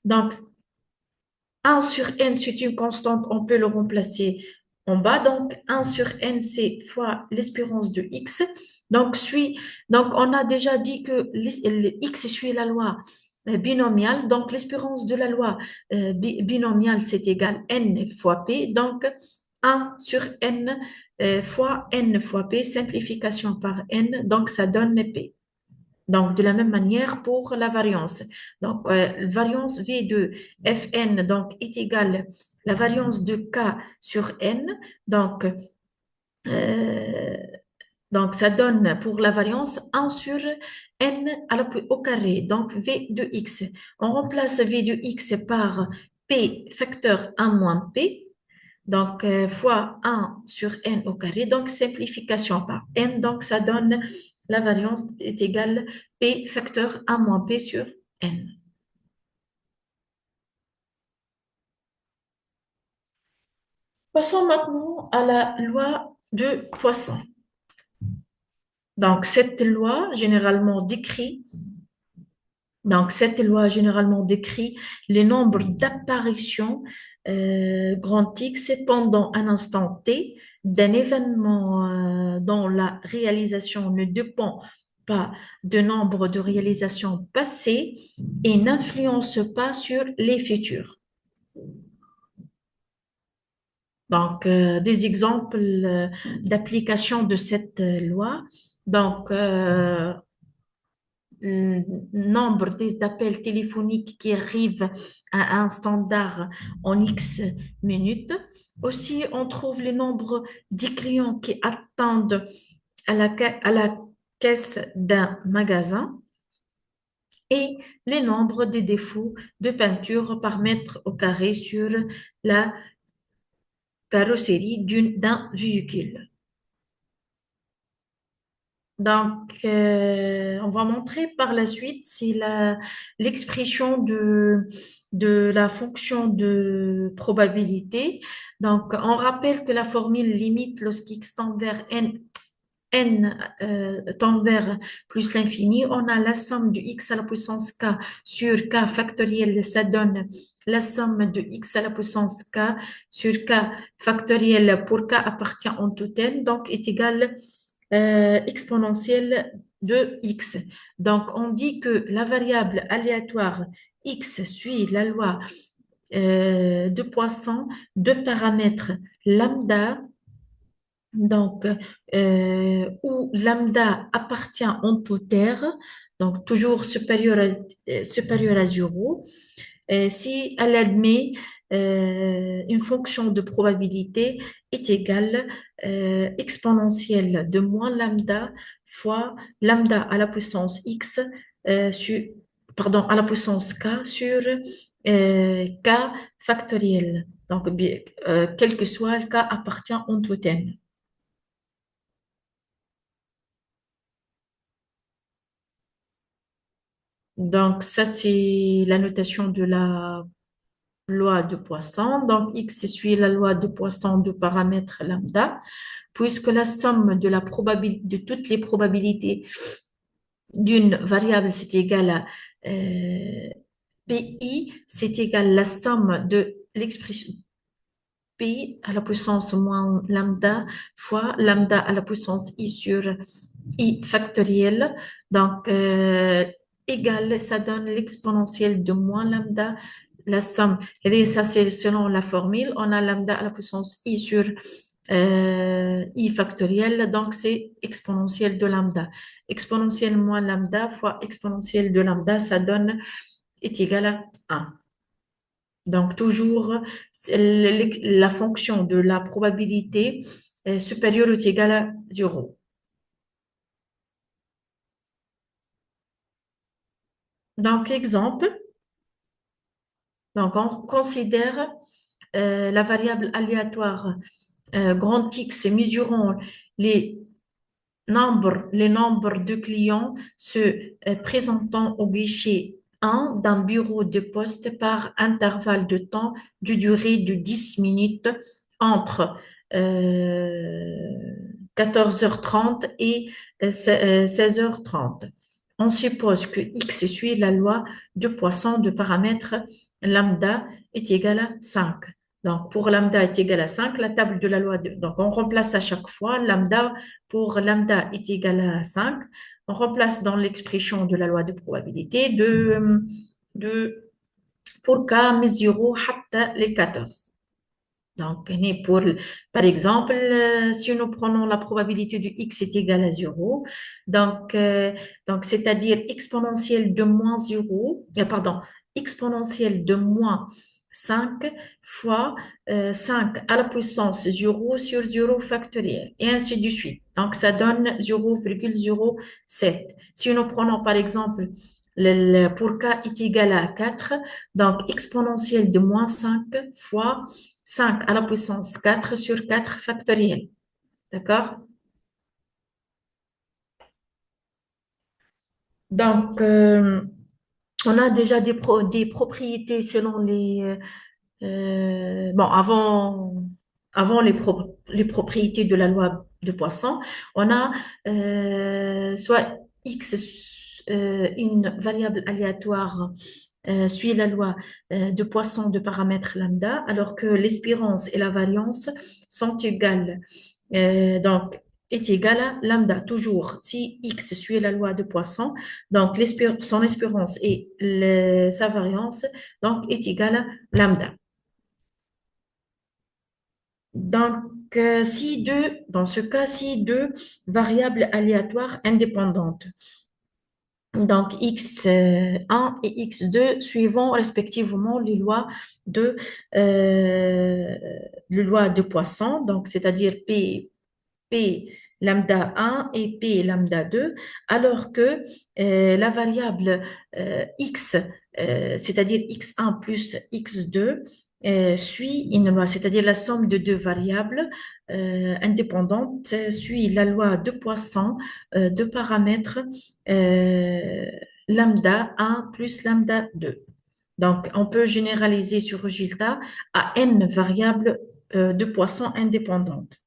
Donc, 1 sur n, c'est une constante, on peut le remplacer en bas. Donc, 1 sur n, c'est fois l'espérance de x. Donc, on a déjà dit que x suit la loi binomiale. Donc, l'espérance de la loi binomiale, c'est égal n fois p. Donc, 1 sur n fois n fois p, simplification par n. Donc, ça donne p. Donc, de la même manière pour la variance. Donc, variance V de Fn donc, est égale la variance de K sur N. Donc, euh, donc, ça donne pour la variance 1 sur N au carré. Donc, V de X. On remplace V de X par P facteur 1 moins P. Donc, fois 1 sur n au carré. Donc, simplification par n. Donc, ça donne la variance est égale p facteur 1 moins p sur n. Passons maintenant à la loi de Poisson. Donc, cette loi généralement décrit les nombres d'apparitions grand X pendant un instant T d'un événement dont la réalisation ne dépend pas de nombre de réalisations passées et n'influence pas sur les futures. Donc, des exemples d'application de cette loi. Donc, le nombre d'appels téléphoniques qui arrivent à un standard en X minutes. Aussi, on trouve les nombres des clients qui attendent à la caisse d'un magasin et les nombres des défauts de peinture par mètre au carré sur la carrosserie d'un véhicule. Donc, on va montrer par la suite si l'expression de la fonction de probabilité. Donc, on rappelle que la formule limite lorsqu'x tend vers n tend vers plus l'infini, on a la somme de x à la puissance k sur k factoriel, ça donne la somme de x à la puissance k sur k factoriel pour k appartient en tout n, donc est égal exponentielle de x. Donc, on dit que la variable aléatoire x suit la loi de Poisson de paramètres lambda, donc où lambda appartient en tout R, donc toujours supérieur à 0, si elle admet une fonction de probabilité est égale exponentielle de moins lambda fois lambda à la puissance x pardon, à la puissance k sur k factoriel. Donc, quel que soit le k appartient en tout n. Donc, ça, c'est la notation de la loi de Poisson. Donc, X suit la loi de Poisson de paramètres lambda, puisque la somme de la probabilité, de toutes les probabilités d'une variable, c'est égal à PI, c'est égal à la somme de l'expression Pi à la puissance moins lambda fois lambda à la puissance I sur I factoriel. Donc, égal, ça donne l'exponentielle de moins lambda, la somme. Et ça, c'est selon la formule. On a lambda à la puissance I sur I factoriel. Donc, c'est exponentielle de lambda. Exponentielle moins lambda fois exponentielle de lambda, ça donne est égal à 1. Donc, toujours, la fonction de la probabilité est supérieure ou égale à 0. Donc, exemple, donc on considère la variable aléatoire grand X mesurant les les nombres de clients se présentant au guichet 1 d'un bureau de poste par intervalle de temps de durée de 10 minutes entre 14h30 et 16h30. on suppose que x suit la loi de Poisson de paramètre lambda est égal à 5. Donc, pour lambda est égal à 5, la table de la loi donc on remplace à chaque fois lambda pour lambda est égal à 5. On remplace dans l'expression de la loi de probabilité de pour k mesurons les 14. Donc, par exemple, si nous prenons la probabilité du x est égal à 0, donc, c'est-à-dire exponentielle de moins 0, pardon, exponentielle de moins 5 fois 5 à la puissance 0 sur 0 factoriel, et ainsi de suite. Donc, ça donne 0,07. Si nous prenons, par exemple, pour k est égal à 4, donc exponentielle de moins 5 fois 5 à la puissance 4 sur 4 factoriel. D'accord? Donc, on a déjà des propriétés selon bon, avant les propriétés de la loi de Poisson, on a soit x, une variable aléatoire suit la loi de Poisson de paramètre lambda, alors que l'espérance et la variance sont égales. Donc, est égal à lambda, toujours. Si x suit la loi de Poisson, donc son espérance et sa variance donc, est égal à lambda. Donc, si deux, dans ce cas, si deux variables aléatoires indépendantes, donc x1 et x2 suivant respectivement de, euh, les lois de Poisson, donc c'est-à-dire P lambda 1 et P lambda 2, alors que la variable x, c'est-à-dire x1 plus x2, suit une loi, c'est-à-dire la somme de deux variables indépendantes suit la loi de Poisson de paramètres euh, lambda 1 plus lambda 2. Donc, on peut généraliser ce résultat à n variables de Poisson indépendantes.